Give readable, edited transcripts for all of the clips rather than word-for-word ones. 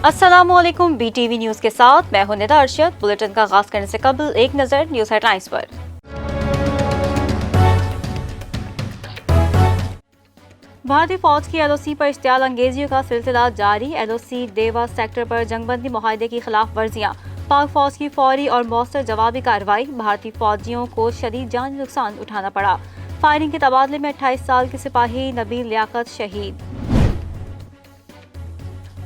अस्सलाम वालेकुम। BTV news के साथ मैं हूं निदा अरशद। बुलेटिन का आगाज करने से कबल एक नज़र न्यूज़ हेडलाइंस पर। भारतीय फौज की LOC पर इश्तियाल अंगेजियों का सिलसिला जारी। LOC देवा सेक्टर पर जंगबंदी मुआहदे की खिलाफ वर्जियाँ, पाक फौज की फौरी और मौसर जवाबी कार्रवाई। भारतीय फौजियों को शदीद जानी नुकसान उठाना पड़ा। फायरिंग के तबादले में 28 साल के सिपाही नबील लियाकत शहीद।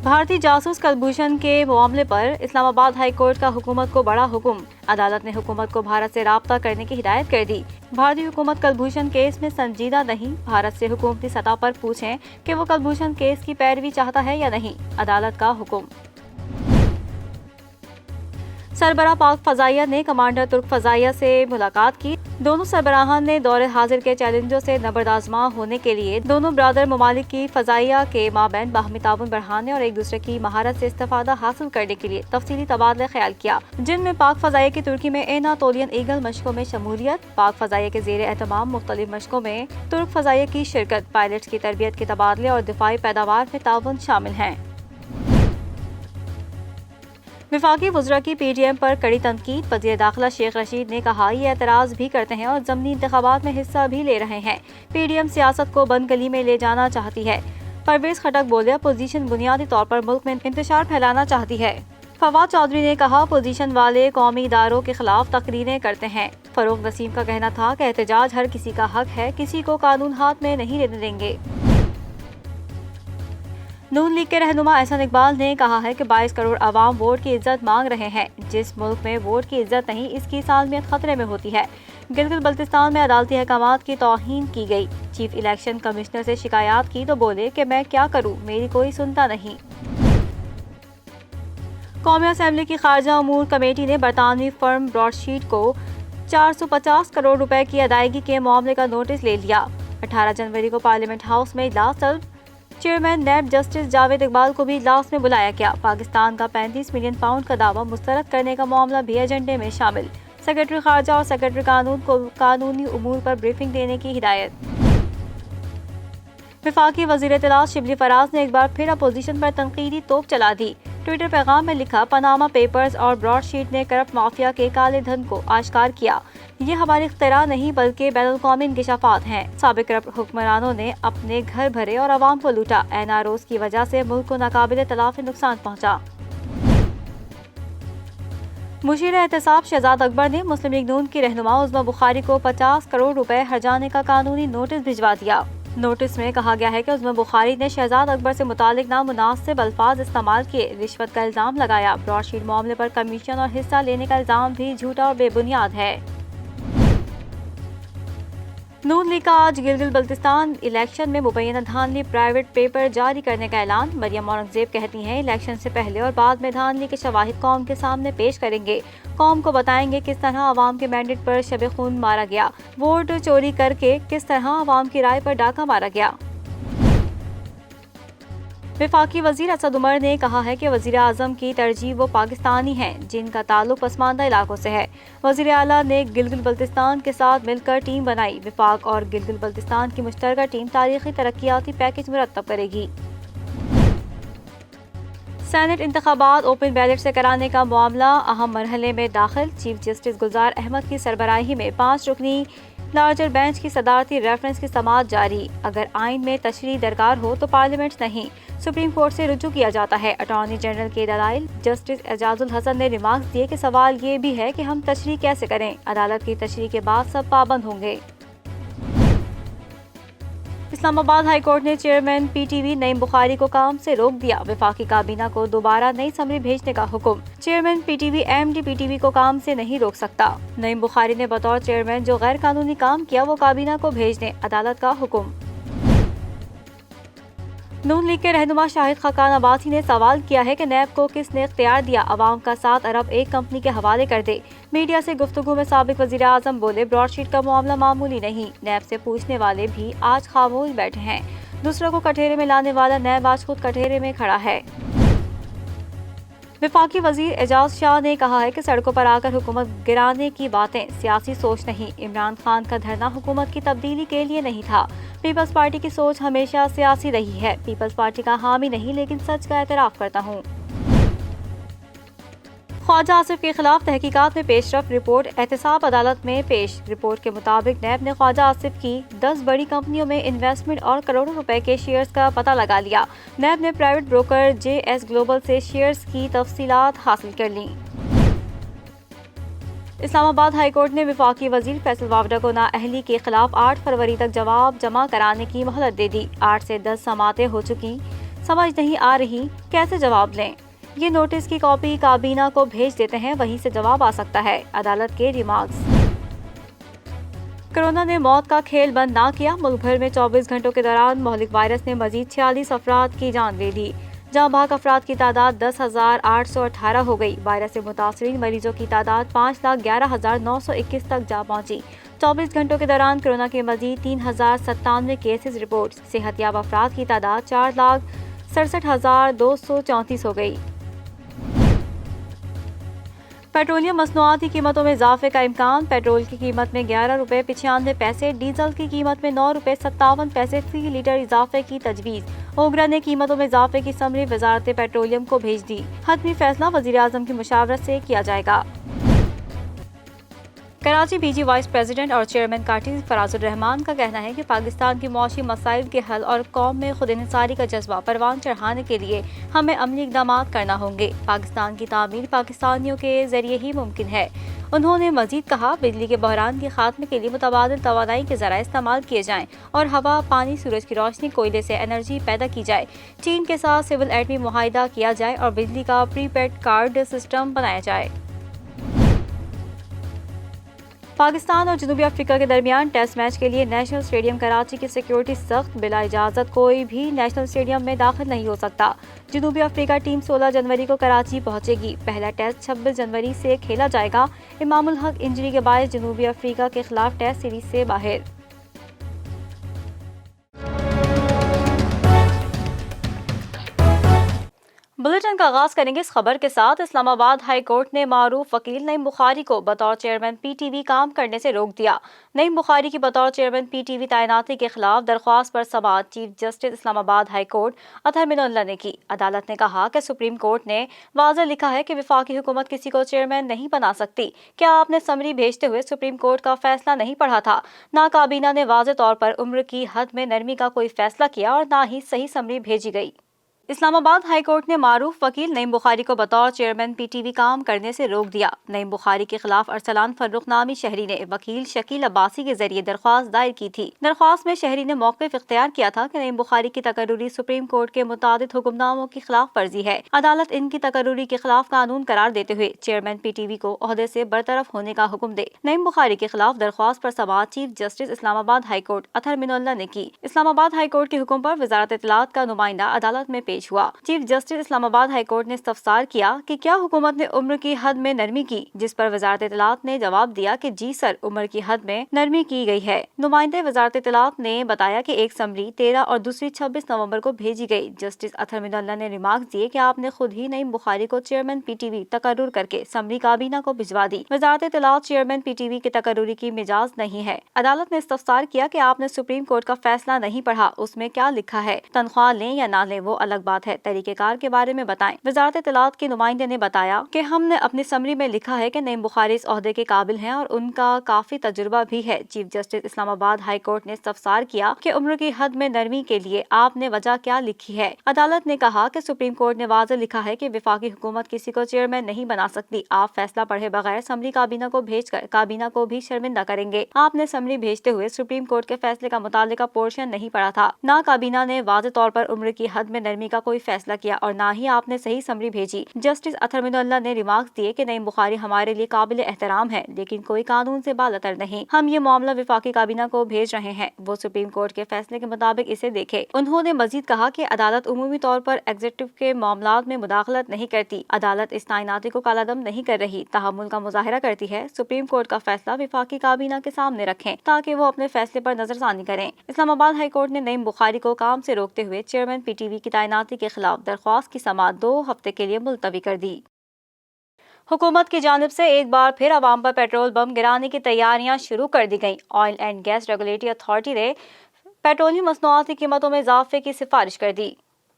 भारतीय जासूस कलभूषण के मामले पर इस्लामाबाद हाई कोर्ट का हुकूमत को बड़ा हुक्म। अदालत ने हुकूमत को भारत से राब्ता करने की हिदायत कर दी। भारतीय हुकूमत कलभूषण केस में संजीदा नहीं, भारत से हुकूमती सतह पर पूछें कि वो कलभूषण केस की पैरवी चाहता है या नहीं, अदालत का हुक्म। सरबराह पाक फजाइया ने कमांडर तुर्क फजाइया से मुलाकात की। दोनों सरबराहान ने दौरे हाजिर के चैलेंजों से नबरदाज़मा होने के लिए दोनों ब्रादर ममालिक की फजाइया के माबैन बाहमी ताउन बढ़ाने और एक दूसरे की महारत से इस्तेफादा हासिल करने के लिए तफसीली तबादला ख्याल किया, जिनमें पाक फजाइया की तुर्की में एनातोलियन ईगल मशकों में शमूलियत, पाक फजाइया के ज़ेर एहतमाम मुख्तलिफ मशकों में तुर्क फजाइया की शिरकत, पायलट्स की तरबियत के तबादले और दिफाई पैदावार में ताउन शामिल हैं। वफाकी वज़रा की PTM पर कड़ी तनकीद। वज़ीर दाखिला शेख रशीद ने कहा, ये एतराज़ भी करते हैं और ज़मनी इंतखाबात में हिस्सा भी ले रहे हैं। PTM सियासत को बंद गली में ले जाना चाहती है। परवेज़ खटक बोले, अपोजिशन बुनियादी तौर पर मुल्क में इंतशार फैलाना चाहती है। फवाद चौधरी ने कहा, अपोजिशन वाले कौमी इदारों के खिलाफ तकरीरें करते हैं। फरूख नसीम का कहना था कि एहतजाज हर किसी का हक है, किसी को कानून हाथ में नहीं लेने देंगे। नून लीग के रहनुमा एहसन इकबाल ने कहा है कि 22 करोड़ आवाम वोट की इज्जत मांग रहे हैं। जिस मुल्क में वोट की इज्जत नहीं, इसकी सालमियत खतरे में होती है। गिलगित बल्तिस्तान में अदालती अहकामात की तौहीन की गई। चीफ इलेक्शन कमिश्नर से शिकायत की तो बोले कि मैं क्या करूं, मेरी कोई सुनता नहीं। कौमी असेंबली की खारजा अमूर कमेटी ने बरतानवी फर्म ब्रॉडशीट को 450 करोड़ रुपए की अदायगी के मामले का नोटिस ले लिया। 18 जनवरी को पार्लियामेंट हाउस में इजलास तलब। Chairman NAB justice Javed Iqbal को भी इजलास में बुलाया गया। पाकिस्तान का 35 मिलियन पाउंड का दावा मुस्तरद करने का मामला भी एजेंडे में शामिल। सेक्रेटरी खारजा और सेक्रेटरी कानून को कानूनी उमूर पर ब्रीफिंग देने की हिदायत। वफाकी वज़ीर इत्तलात शिबली फराज ने एक बार फिर अपोजिशन पर तनकीदी तोप चला दी। ट्विटर पैगाम में लिखा, पनामा पेपर्स और ब्रॉडशीट ने करप्ट माफिया के काले धन को आश्कार किया। ये हमारी इख्तिरा नहीं बल्कि बैनुल-अक़वामी इंकिशाफात हैं। साबिक करप्ट हुक्मरानों ने अपने घर भरे और आवाम को लूटा। NROs की वजह से मुल्क को नाकाबिले तलाफी नुकसान पहुंचा। मुशीर एहतसाब शहजाद अकबर ने मुस्लिम लीग नून की रहनुमा उज़्मा बुखारी को 50 करोड़ रुपए हर्जाने का कानूनी नोटिस भिजवा दिया। नोटिस में कहा गया है कि उज़्मा बुखारी ने शहजाद अकबर से मुतालिक नामुनासिब अल्फाज इस्तेमाल किए, रिश्वत का इल्जाम लगाया। ब्रॉडशीट मामले पर कमीशन और हिस्सा लेने का इल्जाम भी झूठा और बेबुनियाद है। नून लीग का आज गिलगित बल्तिस्तान इलेक्शन में मुबैना धांधली प्राइवेट पेपर जारी करने का ऐलान। मरियम औरंगजेब कहती हैं, इलेक्शन से पहले और बाद में धांधली के शवाहिद कौम के सामने पेश करेंगे। कौम को बताएंगे किस तरह आवाम के मैंडेट पर शब खून मारा गया, वोट चोरी करके किस तरह आवाम की राय पर डाका मारा गया। वफाकी वज़ीर असद उमर ने कहा है कि वज़ीर आज़म की तरजीह वो पाकिस्तानी हैं जिनका ताल्लुक पसमानदा इलाकों से है। वज़ीर आला ने गिलगित बल्तिस्तान के साथ मिलकर टीम बनाई। वफाक और गिलगित बल्तिस्तान की मुश्तरका टीम तारीखी तरक्याती पैकेज मुरत्तब करेगी। सेनेट इंतखाबात ओपन बैलेट से कराने का मामला अहम मरहले में दाखिल। चीफ जस्टिस गुलजार अहमद की सरबराही में 5 रुकनी लार्जर बेंच की सदारती रेफरेंस की समाअत जारी। अगर आइन में तशरीह दरकार हो तो पार्लियामेंट नहीं, सुप्रीम कोर्ट से रुजू किया जाता है। अटॉर्नी जनरल के दलाइल। जस्टिस एजाजुल हसन ने रिमार्क्स दिए कि सवाल ये भी है कि हम तशरीह कैसे करें, अदालत की तशरीह के बाद सब पाबंद होंगे। इस्लामाबाद हाई कोर्ट ने चेयरमैन PTV नईम बुखारी को काम से रोक दिया। वफाकी काबीना को दोबारा नई समरी भेजने का हुक्म। चेयरमैन PTV MD PTV को काम से नहीं रोक सकता। नईम बुखारी ने बतौर चेयरमैन जो गैर कानूनी काम किया वो काबीना को भेज दें, अदालत का हुक्म। नून लीग के रहनुमा शाहिद खाकान अब्बासी ने सवाल किया है कि नैब को किसने इख्तियार दिया अवाम का 7 अरब एक कंपनी के हवाले कर दे। मीडिया से गुफ्तगू में साबिक वज़ीर आज़म बोले, ब्रॉडशीट का मामला मामूली नहीं, नैब से पूछने वाले भी आज खामोश बैठे हैं। दूसरों को कटहरे में लाने वाला नैब आज खुद कटहरे में खड़ा है। वफाकी वजीर एजाज शाह ने कहा है कि सड़कों पर आकर हुकूमत गिराने की बातें सियासी सोच नहीं। इमरान खान का धरना हुकूमत की तब्दीली के लिए नहीं था। पीपल्स पार्टी की सोच हमेशा सियासी रही है। पीपल्स पार्टी का हामी नहीं, लेकिन सच का एतराफ करता हूँ। خواجہ آصف کے خلاف تحقیقات میں پیش رفت، رپورٹ احتساب عدالت میں پیش۔ رپورٹ کے مطابق نیب نے خواجہ آصف کی 10 بڑی کمپنیوں میں انویسٹمنٹ اور کروڑوں روپے کے شیئرز کا پتہ لگا لیا۔ نیب نے private broker J S global سے شیئرز کی تفصیلات حاصل کر لیں۔ اسلام آباد ہائی کورٹ نے وفاقی وزیر فیصل وابڈا کو نااہلی کے خلاف 8 فروری تک جواب جمع کرانے کی مہلت دے دی۔ 8 سے 10 سماعتیں ہو چکی، سمجھ نہیں آ رہی کیسے جواب لیں۔ یہ نوٹس کی کاپی کابینہ کو بھیج دیتے ہیں، وہیں سے جواب آ سکتا ہے، عدالت کے ریمارکس۔ کورونا نے موت کا کھیل بند نہ کیا، ملک بھر میں 24 گھنٹوں کے دوران مہلک وائرس نے مزید 46 افراد کی جان لے لی، جہاں بھاگ افراد کی تعداد 10,818 ہو گئی۔ وائرس سے متاثرین مریضوں کی تعداد 5,11,921 تک جا پہنچی۔ 24 گھنٹوں کے دوران کورونا کے مزید 3,097 کیسز رپورٹ، صحت یاب افراد کی تعداد 4,67,234 ہو گئی۔ پیٹرولیم مصنوعات کی قیمتوں میں اضافے کا امکان، پیٹرول کی قیمت میں 11 روپے 95 پیسے، ڈیزل کی قیمت میں 9 روپے 57 پیسے فی لیٹر اضافے کی تجویز۔ اوگرا نے قیمتوں میں اضافے کی سمری وزارت پیٹرولیم کو بھیج دی، حتمی فیصلہ وزیر اعظم کی مشاورت سے کیا جائے گا۔ Karachi B G vice president اور چیئرمین کاٹی فراز الرحمان کا کہنا ہے کہ پاکستان کے معاشی مسائل کے حل اور قوم میں خود انحصاری کا جذبہ پروان چڑھانے کے لیے ہمیں عملی اقدامات کرنا ہوں گے۔ پاکستان کی تعمیر پاکستانیوں کے ذریعے ہی ممکن ہے۔ انہوں نے مزید کہا، بجلی کے بحران کے خاتمے کے لیے متبادل توانائی کے ذرائع استعمال کیے جائیں اور ہوا، پانی، سورج کی روشنی، کوئلے سے انرجی پیدا کی جائے۔ چین کے ساتھ سول ایٹمی معاہدہ کیا جائے اور بجلی کا پری پیڈ کارڈ سسٹم بنایا جائے۔ پاکستان اور جنوبی افریقہ کے درمیان ٹیسٹ میچ کے لیے نیشنل اسٹیڈیم کراچی کی سیکیورٹی سخت، بلا اجازت کوئی بھی نیشنل اسٹیڈیم میں داخل نہیں ہو سکتا۔ جنوبی افریقہ ٹیم 16 جنوری کو کراچی پہنچے گی۔ پہلا ٹیسٹ 26 جنوری سے کھیلا جائے گا۔ امام الحق انجری کے باعث جنوبی افریقہ کے خلاف ٹیسٹ سیریز سے باہر۔ بلیٹن کا آغاز کریں گے اس خبر کے ساتھ۔ اسلام آباد ہائی کورٹ نے معروف وکیل نعیم بخاری کو بطور چیئرمین پی ٹی وی کام کرنے سے روک دیا۔ نعیم بخاری کی بطور چیئرمین پی ٹی وی تعیناتی کے خلاف درخواست پر سماعت چیف جسٹس اسلام آباد ہائی کورٹ اطہر من اللہ نے کی۔ عدالت نے کہا کہ سپریم کورٹ نے واضح لکھا ہے کہ وفاقی حکومت کسی کو چیئرمین نہیں بنا سکتی۔ کیا آپ نے سمری بھیجتے ہوئے سپریم کورٹ کا فیصلہ نہیں پڑھا تھا؟ نہ کابینہ نے واضح طور پر عمر کی حد میں نرمی کا کوئی فیصلہ کیا اور نہ ہی صحیح سمری بھیجی گئی۔ اسلام آباد ہائی کورٹ نے معروف وکیل نعیم بخاری کو بطور چیئرمین پی ٹی وی کام کرنے سے روک دیا۔ نعیم بخاری کے خلاف ارسلان فرخ نامی شہری نے وکیل شکیل عباسی کے ذریعے درخواست دائر کی تھی۔ درخواست میں شہری نے موقف اختیار کیا تھا کہ نعیم بخاری کی تقرری سپریم کورٹ کے متعدد حکم ناموں کی خلاف ورزی ہے۔ عدالت ان کی تقرری کے خلاف قانون قرار دیتے ہوئے چیئرمین پی ٹی وی کو عہدے سے برطرف ہونے کا حکم دے۔ نعیم بخاری کے خلاف درخواست پر سماعت چیف جسٹس اسلام آباد ہائی کورٹ اطہر من اللہ نے کی۔ اسلام آباد ہائی کورٹ کے حکم پر وزارت اطلاعات کا نمائندہ عدالت میں پیش ہوا۔ چیف جسٹس اسلام آباد ہائی کورٹ نے استفسار کیا کہ کیا حکومت نے عمر کی حد میں نرمی کی، جس پر وزارت اطلاعات نے جواب دیا کہ جی سر، عمر کی حد میں نرمی کی گئی ہے۔ نمائندے وزارت اطلاعات نے بتایا کہ ایک سمری 13 اور دوسری 26 نومبر کو بھیجی گئی۔ جسٹس اطہر من اللہ نے ریمارکس دیے کہ آپ نے خود ہی نعیم بخاری کو چیئرمین پی ٹی وی تقرر کر کے سمری کابینہ کو بھجوا دی۔ وزارت اطلاعات چیئرمین پی ٹی وی کے تقرری کی مجاز نہیں ہے۔ عدالت نے استفسار کیا کہ آپ نے سپریم کورٹ کا فیصلہ نہیں پڑھا، اس میں کیا لکھا ہے؟ تنخواہ لیں یا نہ لیں وہ الگ بات ہے، طریقہ کار کے بارے میں بتائیں۔ وزارت اطلاعات کے نمائندے نے بتایا کہ ہم نے اپنی سمری میں لکھا ہے کہ نعیم بخاری اس عہدے کے قابل ہیں اور ان کا کافی تجربہ بھی ہے۔ چیف جسٹس اسلام آباد ہائی کورٹ نے استفسار کیا کہ عمر کی حد میں نرمی کے لیے آپ نے وجہ کیا لکھی ہے؟ عدالت نے کہا کہ سپریم کورٹ نے واضح لکھا ہے کہ وفاقی حکومت کسی کو چیئرمین نہیں بنا سکتی۔ آپ فیصلہ پڑھے بغیر سمری کابینہ کو بھیج کر کابینہ کو بھی شرمندہ کریں گے۔ آپ نے سمری بھیجتے ہوئے سپریم کورٹ کے فیصلے کا متعلقہ پورشن نہیں پڑھا تھا، نہ کابینہ نے واضح طور پر عمر کی حد میں نرمی کا کوئی فیصلہ کیا اور نہ ہی آپ نے صحیح سمری بھیجی۔ جسٹس اطہر من اللہ نے ریمارکس دیے کہ نعیم بخاری ہمارے لیے قابل احترام ہے، لیکن کوئی قانون سے بالاتر نہیں۔ ہم یہ معاملہ وفاقی کابینہ کو بھیج رہے ہیں، وہ سپریم کورٹ کے فیصلے کے مطابق اسے دیکھے۔ انہوں نے مزید کہا کہ عدالت عمومی طور پر ایگزیکٹو کے معاملات میں مداخلت نہیں کرتی۔ عدالت اس تعیناتی کو کالعدم نہیں کر رہی، تحمل کا مظاہرہ کرتی ہے۔ سپریم کورٹ کا فیصلہ وفاقی کابینہ کے سامنے رکھیں تاکہ وہ اپنے فیصلے پر نظر ثانی کریں۔ اسلام آباد ہائی کورٹ نے نعیم بخاری کو کام سے روکتے ہوئے چیئرمین پی ٹی وی کی تعیناتی کے خلاف درخواست کی سماعت 2 ہفتے کے لیے ملتوی کر دی۔ حکومت کی جانب سے ایک بار پھر عوام پر پیٹرول بم گرانے کی تیاریاں شروع کر دی گئیں۔ Oil and gas regulatory authority نے پیٹرولیم مصنوعات کی قیمتوں میں اضافے کی سفارش کر دی۔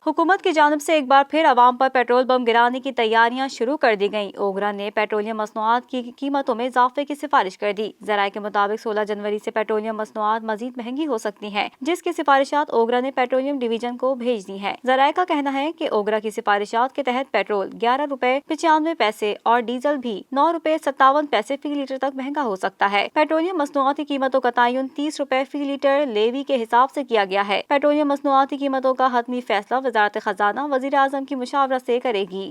हुकूमत की जानिब से एक बार फिर आवाम पर पेट्रोल बम गिराने की तैयारियां शुरू कर दी गईं। ओगरा ने पेट्रोलियम मसनूआत की कीमतों में इजाफे की सिफारिश कर दी। ज़राए के मुताबिक 16 जनवरी से पेट्रोलियम मसनूआत मजीद महंगी हो सकती हैं, जिसकी सिफारिशात ओगरा ने पेट्रोलियम डिवीजन को भेज दी हैं। ज़राए का कहना है कि ओगरा की सिफारिशात के तहत पेट्रोल 11 रुपए 95 पैसे और डीजल भी 9 रुपए 57 पैसे फी लीटर तक महंगा हो सकता है। पेट्रोलियम मसनूआत की कीमतों का तयन 30 रुपए फी लीटर लेवी के हिसाब से किया गया है। पेट्रोलियम मसनूआत की कीमतों का हतमी फैसला वज़ारत खजाना वज़ीर आज़म की मुशावरत से करेगी।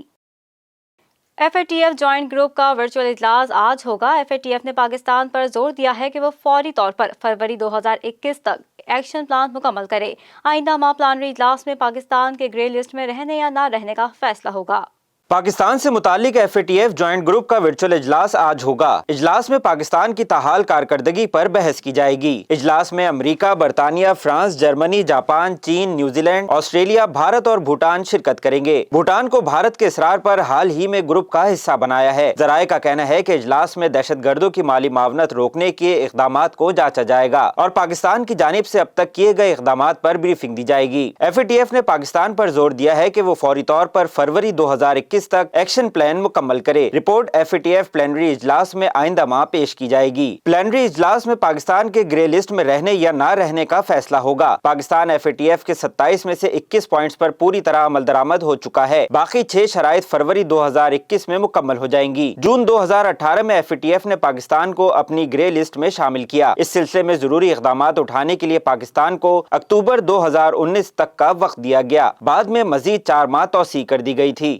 FATF जॉइंट ग्रुप का वर्चुअल इजलास आज होगा। FATF ने पाकिस्तान पर जोर दिया है कि वो फौरी तौर पर फरवरी 2021 तक एक्शन प्लान मुकम्मल करे। आइंदा माह प्लानरी इजलास में पाकिस्तान के ग्रे लिस्ट में रहने या ना रहने का फैसला होगा। पाकिस्तान से मुतालिक FATF जॉइंट ग्रुप का वर्चुअल इजलास आज होगा। इजलास में पाकिस्तान की ताहाल कारकर्दगी पर बहस की जाएगी। इजलास में अमेरिका, बरतानिया, फ्रांस, जर्मनी, जापान, चीन, न्यूजीलैंड, ऑस्ट्रेलिया, भारत और भूटान शिरकत करेंगे। भूटान को भारत के इसरार पर हाल ही में ग्रुप का हिस्सा बनाया है। ज़राए का कहना है कि इजलास में दहशतगर्दों की माली मावनत रोकने के इक़दामात को जांचा जाएगा और पाकिस्तान की जानिब से अब तक किए गए इक़दामात पर ब्रीफिंग दी जाएगी। FATF ने पाकिस्तान पर जोर दिया है कि वो फौरी तौर पर फरवरी 2021 तक एक्शन प्लान मुकम्मल करे। रिपोर्ट FATF प्लेनरी इजलास में आइंदा माह पेश की जाएगी। प्लेनरी इजलास में पाकिस्तान के ग्रे लिस्ट में रहने या ना रहने का फैसला होगा। पाकिस्तान FATF के 27 में से 21 पॉइंट्स पर पूरी तरह अमल दरामद हो चुका है। बाकी 6 शराइत फरवरी 2021 में मुकम्मल हो जाएंगी। जून 2018 में FATF ने पाकिस्तान को अपनी ग्रे लिस्ट में शामिल किया। इस सिलसिले में जरूरी इक़दामात उठाने के लिए पाकिस्तान को अक्टूबर 2019 तक का वक्त दिया गया। बाद में मजीद 4 माह तौसी कर दी गई थी।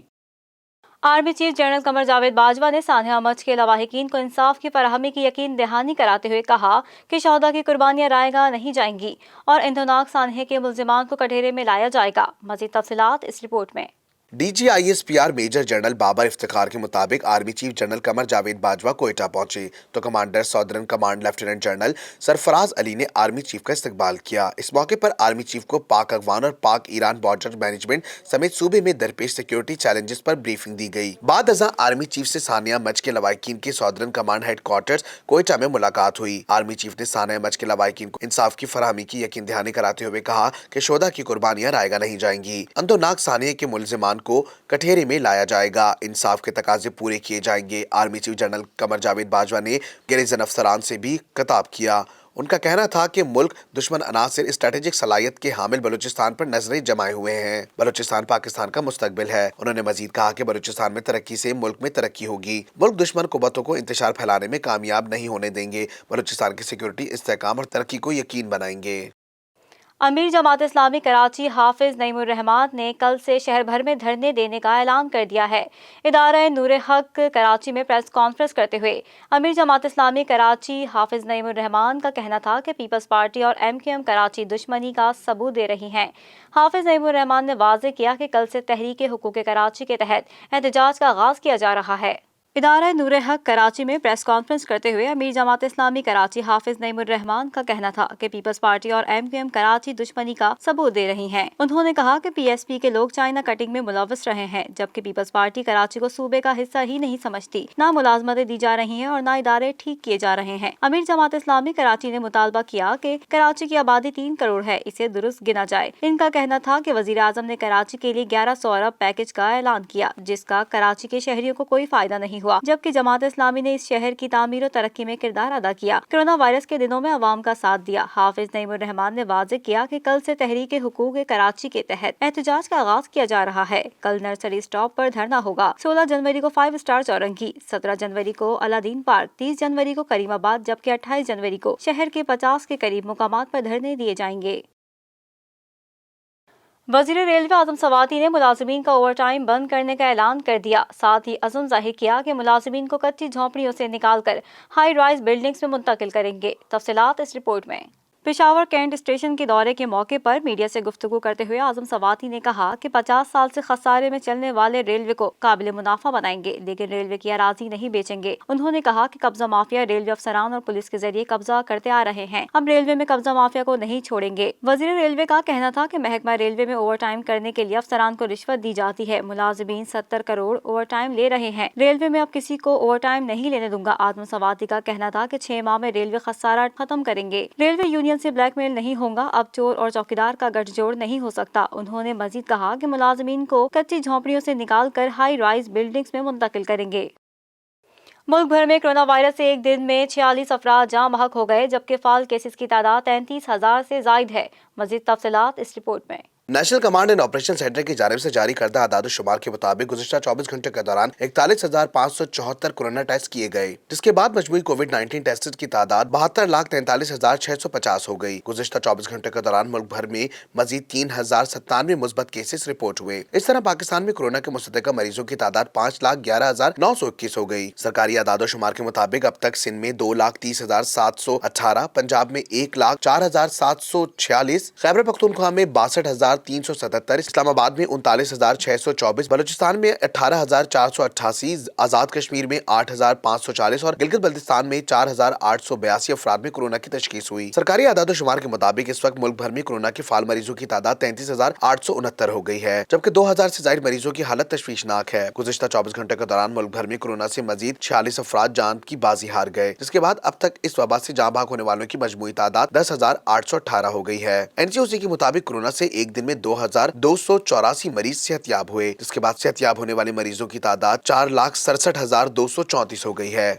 Army chief general Qamar Javed Bajwa ने सानिया मर्च के लवाहिकीन को इंसाफ की फराहमी की यकीन दहानी कराते हुए कहा कि शहदा की कुर्बानियां रायगा नहीं जाएंगी और इंधनाक सानहे के मुल्जिमान को कटहरे में लाया जाएगा। मज़ीद तफसीलात इस रिपोर्ट में। DGISPR major general Babar Iftikhar के मुताबिक army chief general Qamar Javed Bajwa Quetta पहुंचे तो commander southern command lieutenant general Sarfraz Ali ने आर्मी चीफ का इस्तकबाल किया। इस मौके पर आर्मी चीफ को पाक अफगान और पाक ईरान बॉर्डर मैनेजमेंट समेत सूबे में दरपेश सिक्योरिटी चैलेंजेस पर ब्रीफिंग दी गई। बाद अज़ां आर्मी चीफ से सानिया मर्च के लवाहिकीन के सौदर्न कमांड हेडक्वार्टर्स कोयटा में मुलाकात हुई। आर्मी चीफ ने सानिया मर्च के लवाहिकीन को इंसाफ की फराहमी की यकीन दहानी कराते हुए कहा कि शोधा की कुर्बानियां रायगा नहीं जाएंगी। अंदोनाक सानिया के मुल्जिमान को कटहरे में लाया जाएगा। इंसाफ के तकाजे पूरे किए जाएंगे। Army chief general Qamar Javed Bajwa ने गैरिजन अफसरान से भी खिताब किया। उनका कहना था कि मुल्क दुश्मन अनासिर स्ट्रेटेजिक सलाहियत के हामिल बलूचिस्तान पर नजरें जमाए हुए हैं। बलूचिस्तान पाकिस्तान का मुस्तकबिल है। उन्होंने मजीद कहा कि बलूचिस्तान में तरक्की से मुल्क में तरक्की होगी। मुल्क दुश्मन कुव्वतों को इंतशार फैलाने में कामयाब नहीं होने देंगे। बलूचिस्तान की सिक्योरिटी, इस्तेहकाम और तरक्की को यकीन बनाएंगे। अमीर जमात इस्लामी कराची हाफिज नईमुर रहमान ने कल से शहर भर में धरने देने का ऐलान कर दिया है। इदारा नूर हक कराची में प्रेस कॉन्फ्रेंस करते हुए अमीर जमात इस्लामी कराची हाफिज नईमुर रहमान का कहना था कि पीपल्स पार्टी और MQM कराची दुश्मनी का सबूत दे रही हैं। हाफिज नईमुर रहमान ने वाज़ेह किया कि कल से तहरीक हुकूक कराची के तहत एहतजाज का आगाज किया जा रहा है। इदारा नूर हक कराची में प्रेस कॉन्फ्रेंस करते हुए अमीर जमात इस्लामी कराची हाफिज नईमुर रहमान का कहना था कि पीपल्स पार्टी और MQM कराची दुश्मनी का सबूत दे रही हैं। उन्होंने कहा कि PSP के लोग चाइना कटिंग में मुलव्वस रहे हैं, जबकि पीपल्स पार्टी कराची को सूबे का हिस्सा ही नहीं समझती। ना मुलाजमतें दी जा रही हैं और ना इदारे ठीक किए जा रहे हैं। अमीर जमात इस्लामी कराची ने मुतालबा किया कि कराची की आबादी 3 करोड़ है, इसे दुरुस्त गिना जाए। इनका कहना था कि वजीर आजम ने कराची के लिए 1100 अरब पैकेज का ऐलान किया, जिसका कराची के शहरियों को कोई फायदा नहीं हुआ, जबकि जमात इस्लामी ने इस शहर की तामीर और तरक्की में किरदार अदा किया। कोरोना वायरस के दिनों में अवाम का साथ दिया। हाफिज नईमुर रहमान ने वाज़ेह किया कि कल से तहरीक हुकूक कराची के तहत एहतजाज का आगाज किया जा रहा है। कल नर्सरी स्टॉप पर धरना होगा। 16 जनवरी को 5 स्टार चौरंगी, 17 जनवरी को अलादीन पार्क, 30 जनवरी को करीमाबाद, जबकि 28 जनवरी को शहर के 50 के करीब मुकामात पर धरने दिए जाएंगे। वज़ीर रेलवे आज़म सवाती ने मुलाजिमीन का ओवर टाइम बंद करने का ऐलान कर दिया। साथ ही अज़म जाहिर किया कि मुलाजिमीन को कच्ची झोंपड़ियों से निकालकर हाई राइज बिल्डिंग्स में मुंतकिल करेंगे। तफसीलात इस रिपोर्ट में। पेशावर कैंट स्टेशन के दौरे के मौके पर मीडिया से गुफ्तगू करते हुए आज़म सवाती ने कहा कि 50 साल से खसारे में चलने वाले रेलवे को काबिल मुनाफा बनाएंगे, लेकिन रेलवे की अराजी नहीं बेचेंगे। उन्होंने कहा कि कब्जा माफिया रेलवे अफसरान और पुलिस के जरिए कब्जा करते आ रहे हैं। हम रेलवे में कब्जा माफिया को नहीं छोड़ेंगे। वजीर रेलवे का कहना था कि महकमा रेलवे में ओवर टाइम करने के लिए अफसरान को रिश्वत दी जाती है। मुलाजिमीन 70 करोड़ ओवर टाइम ले रहे हैं। रेलवे में अब किसी को ओवर टाइम नहीं लेने दूंगा। आज़म सवाती का कहना था कि 6 माह में रेलवे खसारा खत्म करेंगे। रेलवे यूनियन یونین سے بلیک میل نہیں ہوگا، اب چور اور چوکیدار کا گٹھ جوڑ نہیں ہو سکتا۔ انہوں نے مزید کہا کہ ملازمین کو کچی جھونپڑیوں سے نکال کر ہائی رائز بلڈنگز میں منتقل کریں گے۔ ملک بھر میں کرونا وائرس سے ایک دن میں 46 افراد جاں بحق ہو گئے، جبکہ فعال کیسز کی تعداد 33,000 سے زائد ہے۔ مزید تفصیلات اس رپورٹ میں۔ National command and operation centre کی جانب سے جاری کردہ اعداد و شمار کے مطابق گزشتہ 24 گھنٹے کے دوران 41,574 کورونا ٹیسٹ کیے گئے، جس کے بعد مجموعی کووڈ 19 ٹیسٹ کی تعداد 72,43,650 ہو گئی۔ گزشتہ 24 گھنٹے کے دوران ملک بھر میں مزید 3,097 مثبت کیسز رپورٹ ہوئے۔ اس طرح پاکستان میں کورونا کے مصدقہ مریضوں کی تعداد 5,11,921 ہو گئی۔ سرکاری اعداد و شمار کے مطابق اب تک سندھ میں 2,30,718، پنجاب میں 1,04,746، خیبر پختونخوا میں 62,377، اسلام آباد میں 39,624، بلوچستان میں 18,488، آزاد کشمیر میں 8,540 اور گلگت بلتستان میں 4,882 افراد میں کورونا کی تشخیص ہوئی۔ سرکاری اعداد و شمار کے مطابق اس وقت ملک بھر میں کورونا کے فعال مریضوں کی تعداد 33,869 ہو گئی ہے، جبکہ 2,000 سے زائد مریضوں کی حالت تشویشناک ہے۔ گزشتہ 24 گھنٹے کے دوران ملک بھر میں کورونا سے مزید 46 افراد جان کی بازی ہار گئے، جس کے بعد اب تک اس وبا سے جاں بحق ہونے والوں کی مجموعی تعداد 10,818 ہو گئی ہے۔ NCOC کے مطابق کورونا سے ایک دن میں 2,284 مریض صحت یاب ہوئے، جس کے بعد صحت یاب ہونے والے مریضوں کی تعداد 4,67,234 ہو گئی ہے۔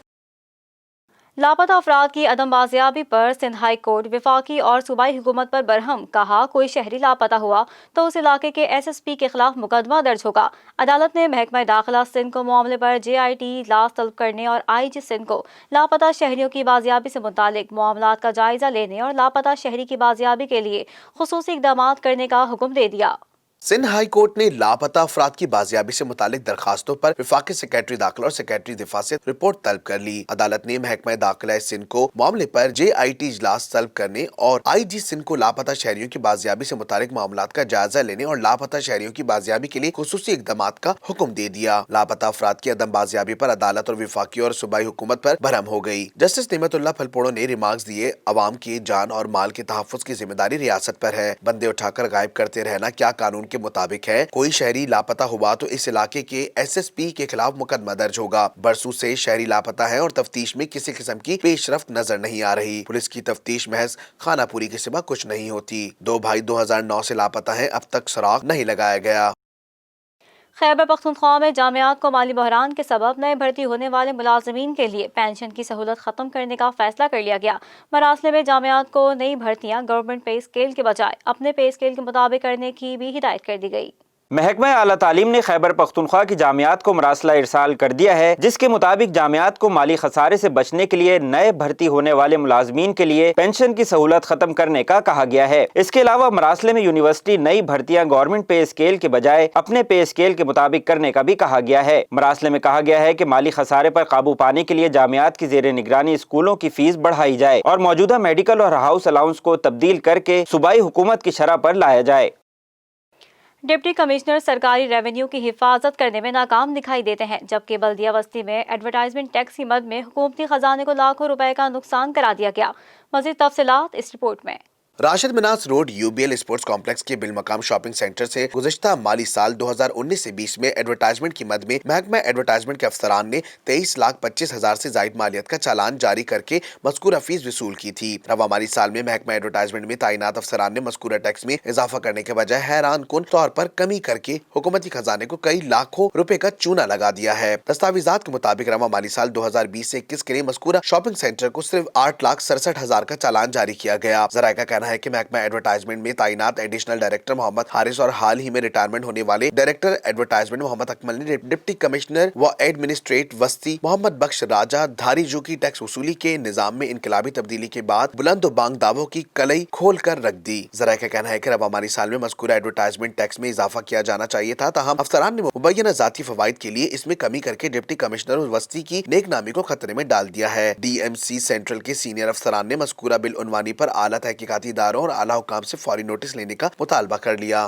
لاپتہ افراد کی عدم بازیابی پر سندھ ہائی کورٹ وفاقی اور صوبائی حکومت پر برہم، کہا کوئی شہری لاپتہ ہوا تو اس علاقے کے SSP کے خلاف مقدمہ درج ہوگا۔ عدالت نے محکمہ داخلہ سندھ کو معاملے پر JIT اجلاس طلب کرنے اور IG سندھ کو لاپتہ شہریوں کی بازیابی سے متعلق معاملات کا جائزہ لینے اور لاپتہ شہری کی بازیابی کے لیے خصوصی اقدامات کرنے کا حکم دے دیا۔ سندھ ہائی کورٹ نے لاپتہ افراد کی بازیابی سے متعلق درخواستوں پر وفاقی سیکریٹری داخلہ اور سیکریٹری دفاع سے رپورٹ طلب کر لی۔ عدالت نے محکمہ داخلہ سندھ کو معاملے پر JIT اجلاس طلب کرنے اور IG سندھ کو لاپتہ شہریوں کی بازیابی سے متعلق معاملات کا جائزہ لینے اور لاپتہ شہریوں کی بازیابی کے لیے خصوصی اقدامات کا حکم دے دیا۔ لاپتہ افراد کی عدم بازیابی پر عدالت اور وفاقی اور صوبائی حکومت پر برہم ہو گئی۔ جسٹس نعمت اللہ پھلپوڑو نے ریمارکس دیے، عوام کی جان اور مال کے تحفظ کی ذمہ داری ریاست پر ہے، بندے اٹھا کر غائب کرتے رہنا کیا قانون کے مطابق ہے؟ کوئی شہری لاپتہ ہوا تو اس علاقے کے SSP کے خلاف مقدمہ درج ہوگا۔ برسوں سے شہری لاپتہ ہیں اور تفتیش میں کسی قسم کی پیش رفت نظر نہیں آ رہی۔ پولیس کی تفتیش محض خانہ پوری کے سوا کچھ نہیں ہوتی۔ 2 بھائی 2009 سے لاپتہ ہیں، اب تک سراغ نہیں لگایا گیا۔ خیبر پختونخوا میں جامعات کو مالی بحران کے سبب نئے بھرتی ہونے والے ملازمین کے لیے پینشن کی سہولت ختم کرنے کا فیصلہ کر لیا گیا۔ مراسلے میں جامعات کو نئی بھرتیاں گورنمنٹ پے اسکیل کے بجائے اپنے پے اسکیل کے مطابق کرنے کی بھی ہدایت کر دی گئی۔ محکمہ اعلیٰ تعلیم نے خیبر پختونخوا کی جامعات کو مراسلہ ارسال کر دیا ہے، جس کے مطابق جامعات کو مالی خسارے سے بچنے کے لیے نئے بھرتی ہونے والے ملازمین کے لیے پینشن کی سہولت ختم کرنے کا کہا گیا ہے۔ اس کے علاوہ مراسلے میں یونیورسٹی نئی بھرتیاں گورنمنٹ پے اسکیل کے بجائے اپنے پے اسکیل کے مطابق کرنے کا بھی کہا گیا ہے۔ مراسلے میں کہا گیا ہے کہ مالی خسارے پر قابو پانے کے لیے جامعات کی زیر نگرانی اسکولوں کی فیس بڑھائی جائے اور موجودہ میڈیکل اور ہاؤس الاؤنس کو تبدیل کر کے صوبائی حکومت کی شرح پر لایا جائے۔ ڈپٹی کمشنر سرکاری ریونیو کی حفاظت کرنے میں ناکام دکھائی دیتے ہیں، جبکہ بلدیہ وسطی میں ایڈورٹائزمنٹ ٹیکس کی مد میں حکومتی خزانے کو لاکھوں روپے کا نقصان کرا دیا گیا۔ مزید تفصیلات اس رپورٹ میں۔ Rashid Minhas road UBL sports complex کے بالمقام شاپنگ سینٹر سے گزشتہ مالی سال 2019 سے 20 میں ایڈورٹائزمنٹ کی مد میں محکمہ ایڈورٹائزمنٹ کے افسران نے 23,25,000 سے زائد مالیت کا چالان جاری کر کے مذکورہ فیس وصول کی تھی۔ رواں مالی سال میں محکمہ ایڈورٹائزمنٹ میں تعینات افسران نے مذکورہ ٹیکس میں اضافہ کرنے کے بجائے حیران کن طور پر کمی کر کے حکومتی خزانے کو کئی لاکھوں روپے کا چونا لگا دیا ہے۔ دستاویزات کے مطابق رواں مالی سال 2020 سے 21 کے لیے مذکورہ شاپنگ سینٹر کو صرف 8,67,000 کا چالان جاری کیا گیا۔ ذرائع کا کہنا ہے کہ محکمہ ایڈورٹائزمنٹ میں تعینات ایڈیشنل ڈائریکٹر محمد حارث اور حال ہی میں ریٹائرمنٹ ہونے والے ڈائریکٹر ایڈورٹائزمنٹ محمد اکمل نے ڈپٹی کمشنر و ایڈمنسٹریٹ وسطی محمد بخش راجہ دھاری جو کی ٹیکس وصولی کے نظام میں انقلابی تبدیلی کے بعد بلند و بانگ دعووں کی کلئی کھول کر رکھ دی۔ ذرائع کا کہنا ہے کہ رواں مالی سال میں مذکورہ ایڈورٹائزمنٹ ٹیکس میں اضافہ کیا جانا چاہیے تھا، تاہم افسران نے مبینہ ذاتی فوائد کے لیے اس میں کمی کر کے ڈپٹی کمشنر وسطی کی نیک نامی کو خطرے میں ڈال دیا ہے۔ DMC سینٹرل کے سینئر افسران نے مذکورہ بالعنوانی پر اعلیٰ تحقیقاتی اداروں اور اعلیٰ حکام سے فوری نوٹس لینے کا مطالبہ کر لیا۔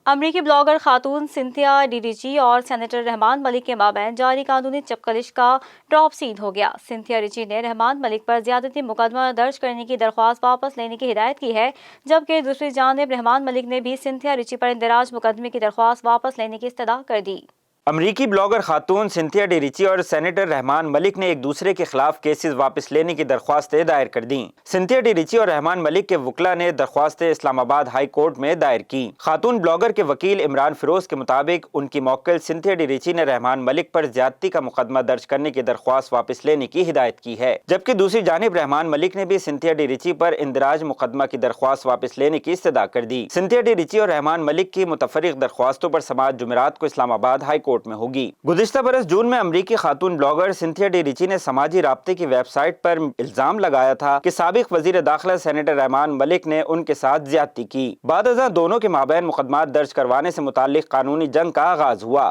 امریکی بلاگر خاتون سنتھیا ریچی اور سینیٹر رحمان ملک کے مابین جاری قانونی چپکلش کا ڈراپ سین ہو گیا۔ سنتھیا ریچی نے رحمان ملک پر زیادتی مقدمہ درج کرنے کی درخواست واپس لینے کی ہدایت کی ہے، جبکہ دوسری جانب رحمان ملک نے بھی سنتھیا ریچی پر اندراج مقدمے کی درخواست واپس لینے کی استدعا کر دی۔ अमरीकी ब्लॉगर खातून सिंथिया डी और सेनेटर रहमान मलिक ने एक दूसरे के खिलाफ केसेस वापस लेने की दरख्वास्तें दायर कर दी। सिंथिया डी और रहमान मलिक के वकला ने दरख्वास्तें इस्लामाबाद हाई कोर्ट में दायर की। खातून ब्लॉगर के वकील इमरान फिरोज के मुताबिक उनकी मौक्किल सिंथिया डी ने रहमान मलिक पर ज्यादती का मुकदमा दर्ज करने की दरख्वास्त वापस लेने की हिदायत की है, जबकि दूसरी जानिब रहमान मलिक ने भी सिंथिया डी पर इंदराज मुकदमा की दरख्वास्त वापस लेने की इस्तदा कर दी। सिंथिया डी और रहमान मलिक की मुतफरिक दरख्वास्तों पर समाअत जुमेरात को इस्लामाबाद हाई कोर्ट में होगी। गुज़िश्ता बरस जून में अमरीकी खातून ब्लॉगर सिंथिया डी ने समाजी राब्ते की वेबसाइट पर इल्जाम लगाया था कि साबिक वजीर दाखिला सेनेटर रहमान मलिक ने उनके साथ ज्यादती की। बाद अज़ां दोनों के माबैन मुकदमात दर्ज करवाने से मुताल्लिक कानूनी जंग का आगाज हुआ।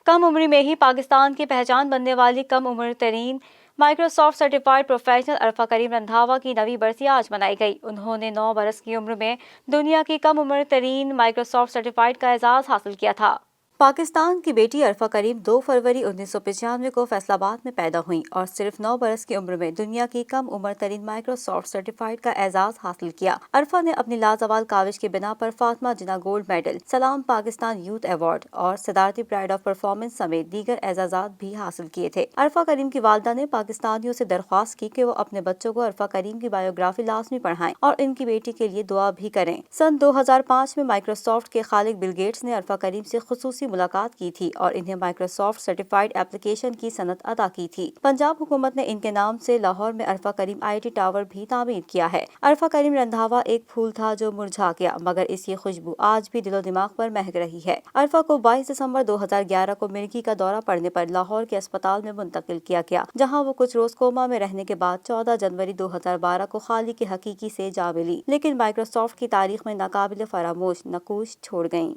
कम उम्र में ही पाकिस्तान की पहचान बनने वाली कम उम्र तरीन माइक्रोसॉफ्ट सर्टिफाइड प्रोफेशनल अरफा करीम रंधावा की नवी बरसी आज मनाई गई। उन्होंने 9 बरस की उम्र में दुनिया की कम उम्र तरीन माइक्रोसॉफ्ट सर्टिफाइड का एजाज़ हासिल किया था। पाकिस्तान की बेटी अरफा करीम 2 फरवरी 1995 को फैसलाबाद में पैदा हुई और सिर्फ 9 बरस की उम्र में दुनिया की कम उम्र तरीन माइक्रोसॉफ्ट सर्टिफाइड का एजाज़ हासिल किया। अरफा ने अपनी लाजवाल काविश की बिना पर फातिमा जिना गोल्ड मेडल, सलाम पाकिस्तान यूथ अवार्ड और सदारती प्राइड ऑफ परफॉर्मेंस समेत दीगर एजाज़ात भी हासिल किए थे। अरफा करीम की वालदा ने पाकिस्तानियों से दरख्वास्त की कि वो अपने बच्चों को अरफा करीम की बायोग्राफी लाजमी पढ़ाएं और इनकी बेटी के लिए दुआ भी करें। सन 2005 में माइक्रोसॉफ्ट के खालिक बिल गेट्स ने अरफा करीम से खुसूसी मुलाकात की थी और इन्हें माइक्रोसॉफ्ट सर्टिफाइड एप्लीकेशन की सनत अदा की थी। पंजाब हुकूमत ने इनके नाम से लाहौर में अरफा करीम IT टावर भी तामीर किया है। अरफा करीम रंधावा एक फूल था जो मुरझा गया, मगर इसकी खुशबू आज भी दिलो दिमाग पर महक रही है। अरफा को 22 दिसंबर 2011 को मिर्गी का दौरा पड़ने पर लाहौर के अस्पताल में मुंतकिल किया गया, जहां वो कुछ रोज कोमा में रहने के बाद 14 जनवरी 2012 को खालिक के हकीकी से जा मिली, लेकिन माइक्रोसॉफ्ट की तारीख में नाकाबिल फरामोश नकूश छोड़ गयी।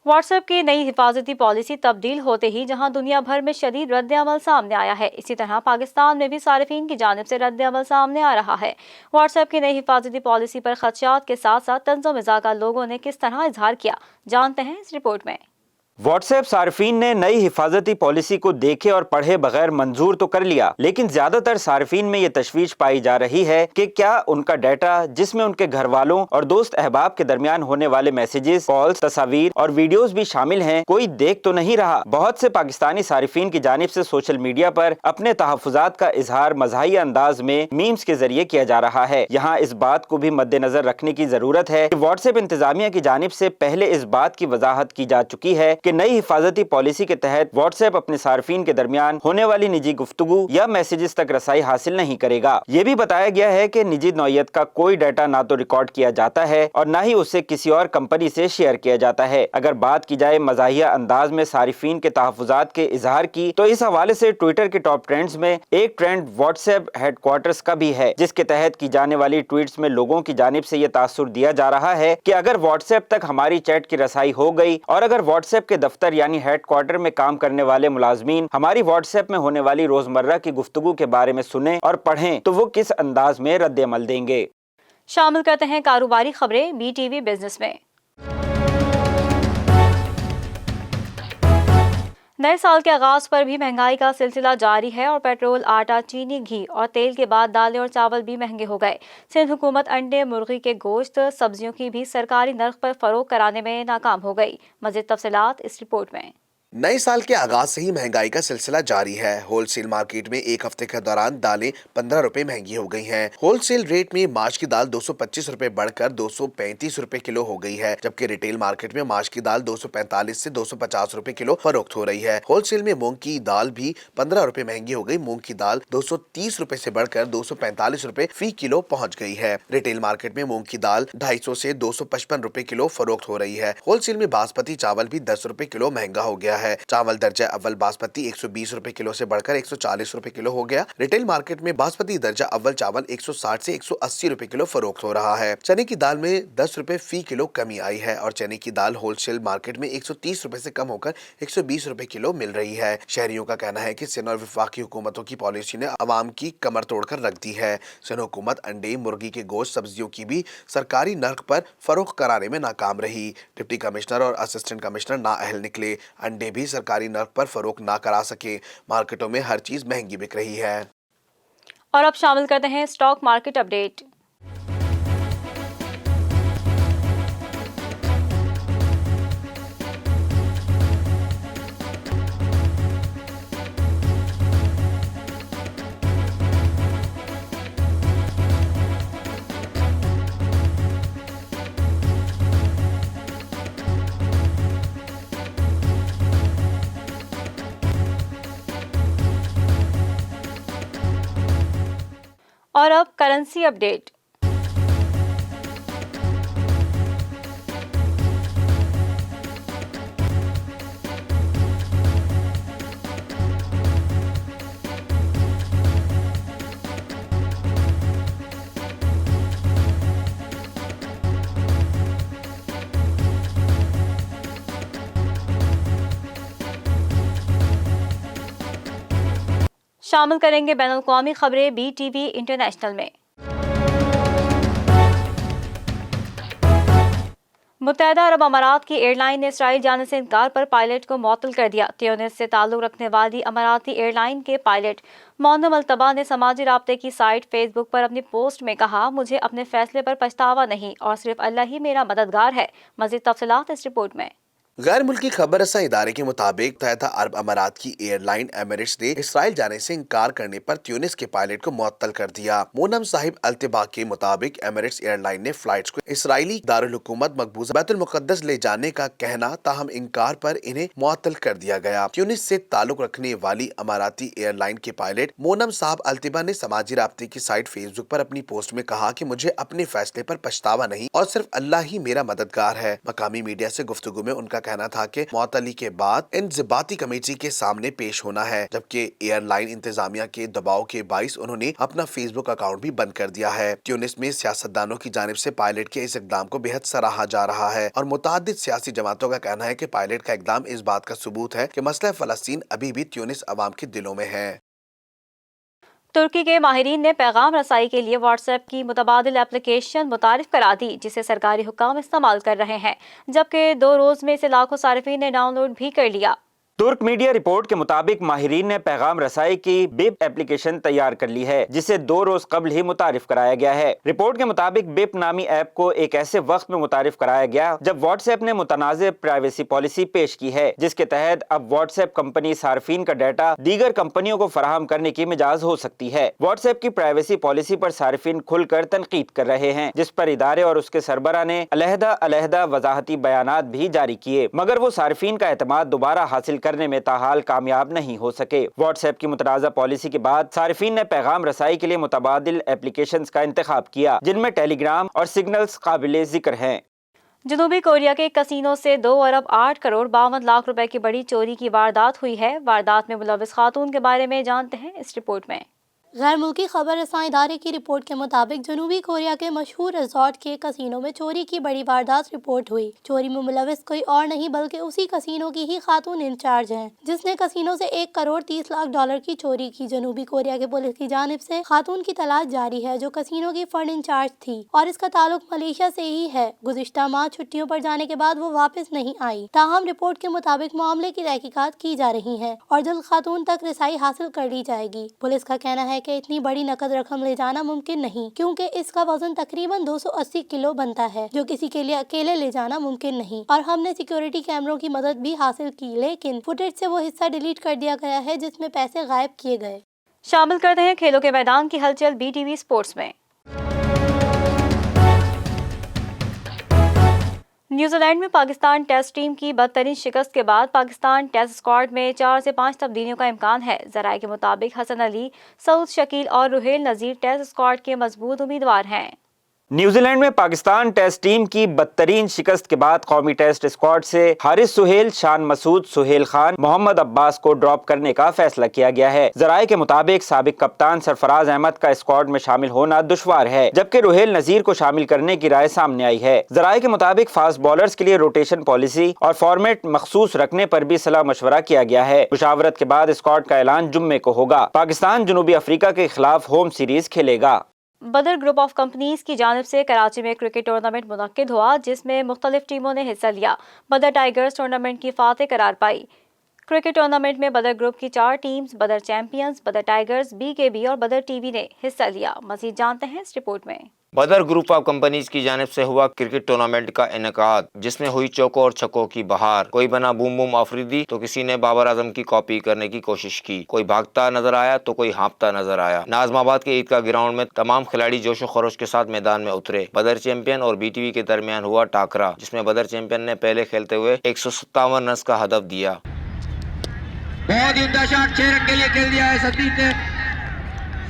व्हाट्सएप की नई हिफाजती पॉलिसी तब्दील होते ही जहां दुनिया भर में शदीद रद्द-ए-अमल सामने आया है, इसी तरह पाकिस्तान में भी सारिफीन की जानिब से रद्द-ए-अमल सामने आ रहा है। व्हाट्सएप की नई हिफाजती पॉलिसी पर खदशात के साथ साथ तंज़ो-मिज़ाका लोगों ने किस तरह इजहार किया, जानते हैं इस रिपोर्ट में। व्हाट्सएप सार्फिन ने नई हिफाजती पॉलिसी को देखे और पढ़े बगैर मंजूर तो कर लिया, लेकिन ज्यादातर सार्फिन में ये तशवीश पाई जा रही है कि क्या उनका डाटा, जिसमें उनके घर वालों और दोस्त अहबाब के दरमियान होने वाले मैसेजेस, कॉल्स, तस्वीर और वीडियोस भी शामिल हैं, कोई देख तो नहीं रहा। बहुत से पाकिस्तानी सार्फिन की जानिब से सोशल मीडिया पर अपने तहफ़्फ़ुज़ात का इजहार मज़ाहिया अंदाज में मीम्स के जरिए किया जा रहा है। यहाँ इस बात को भी मद्देनजर रखने की जरूरत है कि व्हाट्सएप इंतजामिया की जानिब से पहले इस बात की वजाहत की जा चुकी है कि नई हिफाजती पॉलिसी के तहत व्हाट्सएप अपने सार्फिन के दरमियान होने वाली निजी गुफ्तगू या मैसेजेस तक रसाई हासिल नहीं करेगा। ये भी बताया गया है कि निजी नौयत का कोई डाटा ना तो रिकॉर्ड किया जाता है और ना ही उसे किसी और कंपनी से शेयर किया जाता है। अगर बात की जाए मज़ाहिया अंदाज में सारिफिन के तहफ़्फ़ुज़ात के इजहार की, तो इस हवाले से ट्विटर के टॉप ट्रेंड्स में एक ट्रेंड व्हाट्सएप हेडक्वार्टर्स का भी है, जिसके तहत की जाने वाली ट्वीट्स में लोगों की जानिब से ये तासुर दिया जा रहा है कि अगर व्हाट्सएप तक हमारी चैट की रसाई हो गई और अगर व्हाट्सएप के दफ्तर यानी हेडक्वार्टर में काम करने वाले मुलाजमीन हमारी व्हाट्सएप में होने वाली रोजमर्रा की गुफ्तगू के बारे में सुने और पढ़ें, तो वो किस अंदाज में रद्द अमल देंगे। शामिल करते हैं कारोबारी खबरें BTV बिजनेस में। नए साल के आगाज पर भी महंगाई का सिलसिला जारी है और पेट्रोल, आटा, चीनी, घी और तेल के बाद दालें और चावल भी महंगे हो गए। सिंध हुकूमत अंडे, मुर्गी के गोश्त, सब्जियों की भी सरकारी नर्ख पर फरोख्त कराने में नाकाम हो गई। मज़ीद तफसीलात इस रिपोर्ट में। नए साल के आगाज से ही महंगाई का सिलसिला जारी है। होलसेल मार्केट में एक हफ्ते के दौरान दालें 15 रुपए महंगी हो गई हैं। होलसेल रेट में मार्च की दाल 225 रुपए बढ़कर 235 रुपए किलो हो गई है, जबकि रिटेल मार्केट में मार्च की दाल 245 से 250 रुपए किलो फरोख्त हो रही है। होलसेल में मूंग की दाल भी 15 रुपए महंगी हो गई। मूंग की दाल 230 रुपए से बढ़कर 245 रुपए फी किलो पहुँच गई है। रिटेल मार्केट में मूंग की दाल 250 से 255 रुपए किलो फरोख्त हो रही है। होलसेल में बासमती चावल भी 10 रुपए किलो महंगा हो गया है। चावल दर्जा अव्वल बासमती 120 रुपए किलो से बढ़कर 140 रुपए किलो हो गया। रिटेल मार्केट में बासमती दर्जा अव्वल चावल 160 से 180 रुपए किलो फरोख्त हो रहा है। चने की दाल में 10 रुपए फी किलो कमी आई है और चने की दाल होलसेल मार्केट में 130 रुपए से कम होकर 120 रुपए किलो मिल रही है। शहरियों का कहना है कि सिंध और वफाकी हुकूमतों की पॉलिसी ने अवाम की कमर तोड़कर रख दी है। सिंध हुकूमत अंडे, मुर्गी के गोश्त, सब्जियों की भी सरकारी नर्ख पर फरोख्त कराने में नाकाम रही। डिप्टी कमिश्नर और असिस्टेंट कमिश्नर नाअहल निकले। अंडे भी सरकारी नर्ख पर फरोख्त ना करा सके। मार्केटों में हर चीज महंगी बिक रही है। और अब शामिल करते हैं स्टॉक मार्केट अपडेट। اور اب کرنسی اپڈیٹ۔ شامل کریں گے بین الاقوامی خبریں بی ٹی وی انٹرنیشنل میں۔ متحدہ عرب امارات کی ایئر لائن نے اسرائیل جانے سے انکار پر پائلٹ کو معطل کر دیا۔ تیونس سے تعلق رکھنے والی اماراتی ایئر لائن کے پائلٹ مونم الطبا نے سماجی رابطے کی سائٹ فیس بک پر اپنی پوسٹ میں کہا، مجھے اپنے فیصلے پر پچھتاوا نہیں اور صرف اللہ ہی میرا مددگار ہے۔ مزید تفصیلات اس رپورٹ میں۔ غیر ملکی خبر رساں ادارے کے مطابق متحدہ عرب امارات کی ایئر لائن ایمریٹس نے اسرائیل جانے سے انکار کرنے پر تیونس کے پائلٹ کو معطل کر دیا۔ مونم صاحب الطبا کے مطابق ایمریٹس ایئر لائن نے فلائٹس کو اسرائیلی دارالحکومت مقبوضہ بیت المقدس لے جانے کا کہنا تاہم انکار پر انہیں معطل کر دیا گیا۔ تیونس سے تعلق رکھنے والی اماراتی ایئر لائن کے پائلٹ مونم صاحب الطبا نے سماجی رابطے کی سائٹ فیس بک پر اپنی پوسٹ میں کہا کہ مجھے اپنے فیصلے پر پچھتاوا نہیں اور صرف اللہ ہی میرا مددگار ہے۔ مقامی میڈیا سے گفتگو میں ان کا کہنا تھا کہ معطلی کے بعد انضباطی کمیٹی کے سامنے پیش ہونا ہے، جبکہ ایئر لائن انتظامیہ کے دباؤ کے باعث انہوں نے اپنا فیس بک اکاؤنٹ بھی بند کر دیا ہے۔ تیونس میں سیاستدانوں کی جانب سے پائلٹ کے اس اقدام کو بہت سراہا جا رہا ہے اور متعدد سیاسی جماعتوں کا کہنا ہے کہ پائلٹ کا اقدام اس بات کا ثبوت ہے کہ مسئلہ فلسطین ابھی بھی تیونس عوام کے دلوں میں ہے۔ ترکی کے ماہرین نے پیغام رسائی کے لیے واٹس ایپ کی متبادل ایپلیکیشن متعارف کرا دی، جسے سرکاری حکام استعمال کر رہے ہیں، جبکہ 2 روز میں اسے لاکھوں صارفین نے ڈاؤن لوڈ بھی کر لیا۔ ترک میڈیا رپورٹ کے مطابق ماہرین نے پیغام رسائی کی بیپ ایپلیکیشن تیار کر لی ہے، جسے 2 روز قبل ہی متعارف کرایا گیا ہے۔ رپورٹ کے مطابق بیپ نامی ایپ کو ایک ایسے وقت میں متعارف کرایا گیا جب واٹس ایپ نے متنازع پرائیویسی پالیسی پیش کی ہے، جس کے تحت اب واٹس ایپ کمپنی صارفین کا ڈیٹا دیگر کمپنیوں کو فراہم کرنے کی مجاز ہو سکتی ہے۔ واٹس ایپ کی پرائیویسی پالیسی پر صارفین کھل کر تنقید کر رہے ہیں، جس پر ادارے اور اس کے سربراہ نے علیحدہ وضاحتی بیانات بھی جاری کیے، مگر وہ صارفین کا اعتماد دوبارہ حاصل کرنے میں تاحال کامیاب نہیں ہو سکے۔ واٹس ایپ کی متنازع پالیسی کے بعد صارفین نے پیغام رسائی کے لیے متبادل ایپلیکیشنز کا انتخاب کیا، جن میں ٹیلی گرام اور سگنلز قابل ذکر ہیں۔ جنوبی کوریا کے کسینو سے 2 ارب 8 کروڑ 52 لاکھ روپے کی بڑی چوری کی واردات ہوئی ہے۔ واردات میں ملوث خاتون کے بارے میں جانتے ہیں اس رپورٹ میں۔ غیر ملکی خبر رساں ادارے کی رپورٹ کے مطابق جنوبی کوریا کے مشہور ریزورٹ کے کسینو میں چوری کی بڑی واردات رپورٹ ہوئی۔ چوری میں ملوث کوئی اور نہیں بلکہ اسی کسینو کی ہی خاتون انچارج ہیں، جس نے کسینو سے 1 کروڑ 30 لاکھ ڈالر کی چوری کی۔ جنوبی کوریا کے پولیس کی جانب سے خاتون کی تلاش جاری ہے، جو کسینو کی فنڈ انچارج تھی اور اس کا تعلق ملیشیا سے ہی ہے۔ گزشتہ ماہ چھٹیوں پر جانے کے بعد وہ واپس نہیں آئی، تاہم رپورٹ کے مطابق معاملے کی تحقیقات کی جا رہی ہیں اور جلد خاتون تک رسائی حاصل کر لی جائے گی۔ پولیس کا کہنا ہے کہ اتنی بڑی نقد رقم لے جانا ممکن نہیں، کیونکہ اس کا وزن تقریباً 280 کلو بنتا ہے، جو کسی کے لیے اکیلے لے جانا ممکن نہیں۔ اور ہم نے سیکیورٹی کیمروں کی مدد بھی حاصل کی، لیکن فوٹیج سے وہ حصہ ڈیلیٹ کر دیا گیا ہے جس میں پیسے غائب کیے گئے۔ شامل کرتے ہیں کھیلوں کے میدان کی ہلچل بی ٹی وی سپورٹس میں۔ نیوزی لینڈ میں پاکستان ٹیسٹ ٹیم کی بدترین شکست کے بعد پاکستان ٹیسٹ اسکواڈ میں 4 سے 5 تبدیلیوں کا امکان ہے۔ ذرائع کے مطابق حسن علی، سعود شکیل اور روہیل نذیر ٹیسٹ اسکواڈ کے مضبوط امیدوار ہیں۔ نیوزی لینڈ میں پاکستان ٹیسٹ ٹیم کی بدترین شکست کے بعد قومی ٹیسٹ اسکواڈ سے حارث سہیل، شان مسعود، سہیل خان، محمد عباس کو ڈراپ کرنے کا فیصلہ کیا گیا ہے۔ ذرائع کے مطابق سابق کپتان سرفراز احمد کا اسکواڈ میں شامل ہونا دشوار ہے، جبکہ روہیل نذیر کو شامل کرنے کی رائے سامنے آئی ہے۔ ذرائع کے مطابق فاسٹ بالرز کے لیے روٹیشن پالیسی اور فارمیٹ مخصوص رکھنے پر بھی صلاح مشورہ کیا گیا ہے۔ مشاورت کے بعد اسکواڈ کا اعلان جمعے کو ہوگا۔ پاکستان جنوبی افریقہ کے خلاف ہوم سیریز کھیلے گا۔ بدر گروپ آف کمپنیز کی جانب سے کراچی میں کرکٹ ٹورنامنٹ منعقد ہوا، جس میں مختلف ٹیموں نے حصہ لیا۔ بدر ٹائیگرز ٹورنامنٹ کی فاتح قرار پائی۔ کرکٹ ٹورنامنٹ میں بدر گروپ کی 4 ٹیمز بدر چیمپئنز، بدر ٹائیگرز، BKB اور بدر ٹی وی نے حصہ لیا۔ مزید جانتے ہیں اس رپورٹ میں۔ بدر گروپ آف کمپنیز کی جانب سے ہوا کرکٹ ٹورنامنٹ کا انعقاد، جس میں ہوئی چوکوں اور چھکوں کی بہار۔ کوئی بنا بوم بوم آفریدی تو کسی نے بابر اعظم کی کاپی کرنے کی کوشش کی، کوئی بھاگتا نظر آیا تو کوئی ہانپتا نظر آیا۔ ناظم آباد کے عیدگاہ گراؤنڈ میں تمام کھلاڑی جوش و خروش کے ساتھ میدان میں اترے۔ بدر چیمپئن اور BTV کے درمیان ہوا ٹاکرا، جس میں بدر چیمپئن نے پہلے کھیلتے ہوئے 157 رنز کا ہدف دیا۔ بہت ہی عمدہ شاٹ 6 رن کے لیے کھیل دیا ہے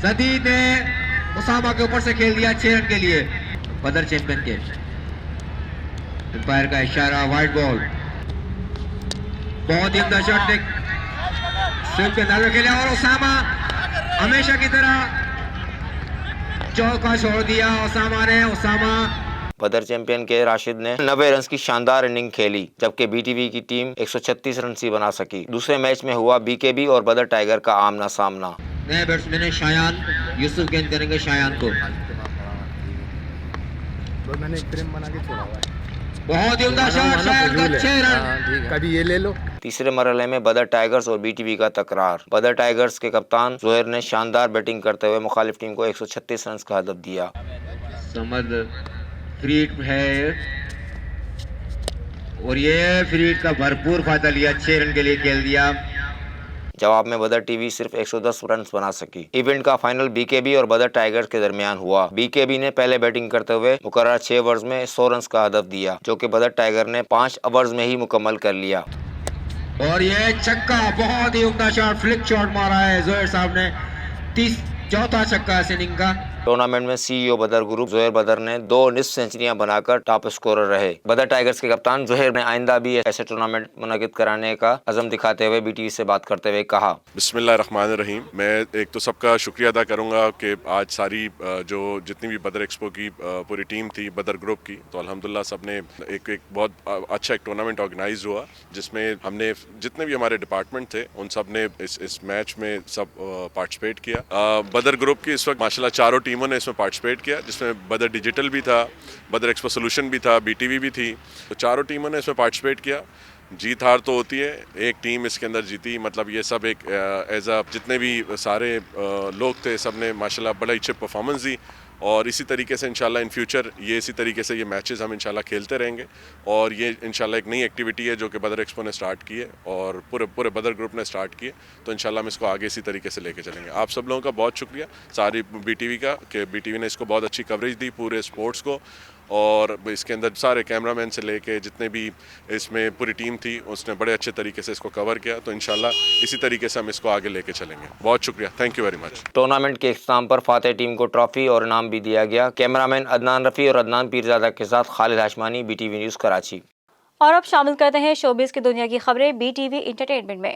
سدید نے उसामा के ऊपर से खेल दिया 6 रन के लिए बदर चैंपियन के। अंपायर का इशारा, वाइड बॉल। बहुत ही उम्दा शॉट देख स्विप के अंदाज में खेला और उसामा हमेशा की तरह चौका छोड़ दिया उसामा ने। उसामा बदर चैंपियन के राशिद ने 90 रन की शानदार इनिंग खेली, जबकि बीटीवी की टीम 136 रन ही बना सकी। दूसरे मैच में हुआ बीकेबी और बदर टाइगर का आमना सामना। नए बैट्समैन है शायान, यूसुफ गेंद करेंगे शायान को। मैंने एक फ्रेम बना के छोड़ा हुआ है। बहुत ही उम्दा शॉट, शायान का 6 रन। कभी ये ले लो। तीसरे मरहले में बदर टाइगर्स और बीटीवी का तकरार। बदर टाइगर्स के कप्तान जोहर ने शानदार बैटिंग करते हुए मुखालिफ टीम को 136 रन का हदफ दिया। समद फ्रीड है और ये फ्रीड का भरपूर फायदा लिया, 6 रन के लिए खेल दिया। जवाब में बदर टीवी सिर्फ 110 रन बना सकी। इवेंट का फाइनल बीकेबी और बदर टाइगर्स के दरमियान हुआ। बीकेबी ने पहले बैटिंग करते हुए मुकर्रर 6 ओवर्स में 100 रन का हदफ दिया, जो कि बदर टाइगर ने 5 ओवर्स में ही मुकम्मल कर लिया। और ये छक्का, बहुत ही उम्दा शॉट, फ्लिक शॉट मारा है जोहर साहब ने। चौथा छक्का इस इनिंग का। टूर्नामेंट में सीईओ बदर ग्रुप जोहर बदर ने 2 निस्फ सेंचुरियां बनाकर टॉप स्कोरर रहे। बदर टाइगर्स के कप्तान जोहर ने आइंदा भी ऐसे टूर्नामेंट मुनक़िद कराने का अज़म दिखाते हुए बीटीवी से बात करते हुए कहा, बिस्मिल्लाहिर्रहमानिर्रहीम। मैं एक तो सबका शुक्रिया अदा करूंगा कि आज सारी जो जितनी भी बदर एक्सपो की पूरी टीम थी बदर ग्रुप की, तो अल्हम्दुलिल्लाह सब ने एक बहुत अच्छा एक टूर्नामेंट ऑर्गेनाइज हुआ, जिसमें हमने जितने भी हमारे डिपार्टमेंट थे उन सब ने इस मैच में सब पार्टिसिपेट किया। बदर ग्रुप की इस वक्त माशाल्लाह चारों टीमों ने इसमें पार्टिसिपेट किया, जिसमें बदर डिजिटल भी था, बदर एक्सपो सोल्यूशन भी था, बीटीवी भी थी। तो चारों टीमों ने इसमें पार्टिसिपेट किया। जीत हार तो होती है, एक टीम इसके अंदर जीती, मतलब ये सब एक एज अ जितने भी सारे लोग थे सब ने माशाल्लाह बड़ा अच्छे परफॉर्मेंस दी। और इसी तरीके से इंशाल्लाह इन फ्यूचर ये इसी तरीके से ये मैचेस हम इंशाल्लाह खेलते रहेंगे। और ये इंशाल्लाह एक नई एक्टिविटी है जो कि बदर एक्सपो ने स्टार्ट की है और पूरे बदर ग्रुप ने स्टार्ट की है। तो इंशाल्लाह हम इसको आगे इसी तरीके से लेके चलेंगे। आप सब लोगों का बहुत शुक्रिया, सारी बीटीवी का, कि बीटीवी ने इसको बहुत अच्छी कवरेज दी पूरे स्पोर्ट्स को। और इसके अंदर सारे कैमरामैन से लेके जितने भी इसमें पूरी टीम थी उसने बड़े अच्छे तरीके से इसको कवर किया। तो इंशाल्लाह इसी तरीके से हम इसको आगे लेके चलेंगे। बहुत शुक्रिया, thank you very much. Tournament के इख्तिताम पर फातेह टीम को ट्रॉफी और इनाम भी दिया गया। कैमरामैन अदनान रफ़ी और अदनान पीरज़ादा के साथ खालिद हाशमानी, बीटीवी न्यूज़ कराची। और अब शामिल करते हैं शोबिज़ की दुनिया की खबरें बीटीवी इंटरटेनमेंट में।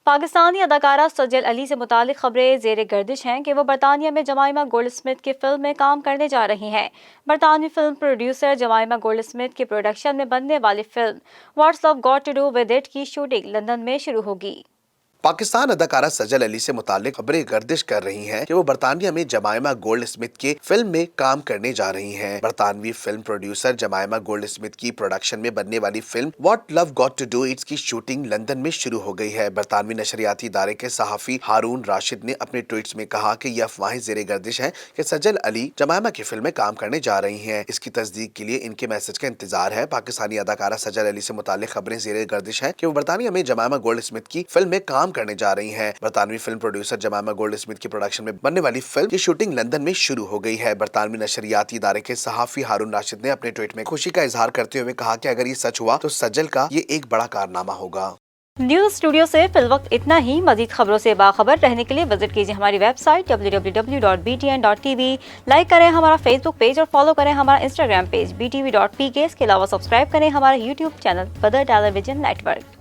पाकिस्तानी अदाकारा सजल अली से मुतालिक खबरें ज़ेर गर्दिश हैं कि वो बरतानिया में जमाइमा गोल्डस्मिथ की फिल्म में काम करने जा रही हैं। बरतानवी फिल्म प्रोड्यूसर जमाइमा गोल्डस्मिथ के प्रोडक्शन में बनने वाली film what's love got to do with it की शूटिंग लंदन में शुरू होगी। पाकिस्तान अदाकारा सजल अली से मुतालिक खबरें गर्दिश कर रही हैं कि वो बरतानिया में जमाइमा गोल्ड स्मिथ के फिल्म में काम करने जा रही हैं। बरतानवी film producer Jemima Goldsmith की प्रोडक्शन में बनने वाली film what love got to do it's की शूटिंग लंदन में शुरू हो गई है। बरतानवी नशरियाती इदारे के सहाफी हारून राशिद ने अपने ट्वीट्स में कहा कि ये अफवाहें ज़ेरे गर्दिश हैं कि सजल अली जमाइमा की फिल्म में काम करने जा रही हैं। इसकी तस्दीक के लिए इनके मैसेज का इंतजार है। पाकिस्तानी अदाकारा सजल अली से मुतालिक खबरें ज़ेरे गर्दिश है कि वो बरतानिया में जमाइमा गोल्ड स्मिथ की फिल्म में काम करने जा रही हैं। बरतानवी film producer Jemima Goldsmith की प्रोडक्शन में बनने वाली फिल्म की शूटिंग लंदन में शुरू हो गई है। बरतानवी नशरियाती इदारे के सहाफी हारून राशिद ने अपने ट्वीट में खुशी का इजहार करते हुए कहा कि अगर ये सच हुआ तो सजल का ये एक बड़ा कारनामा होगा। न्यूज़ स्टूडियो से फिलवक्त इतना ही। मजीद खबरों से बाखबर रहने के लिए विजिट कीजिए हमारी वेबसाइट www.btn.tv। लाइक करें हमारा फेसबुक पेज और फॉलो करें हमारा इंस्टाग्राम पेज btv.pk। इसके अलावा सब्सक्राइब करें हमारा यूट्यूब चैनल बदर टेलीविजन नेटवर्क।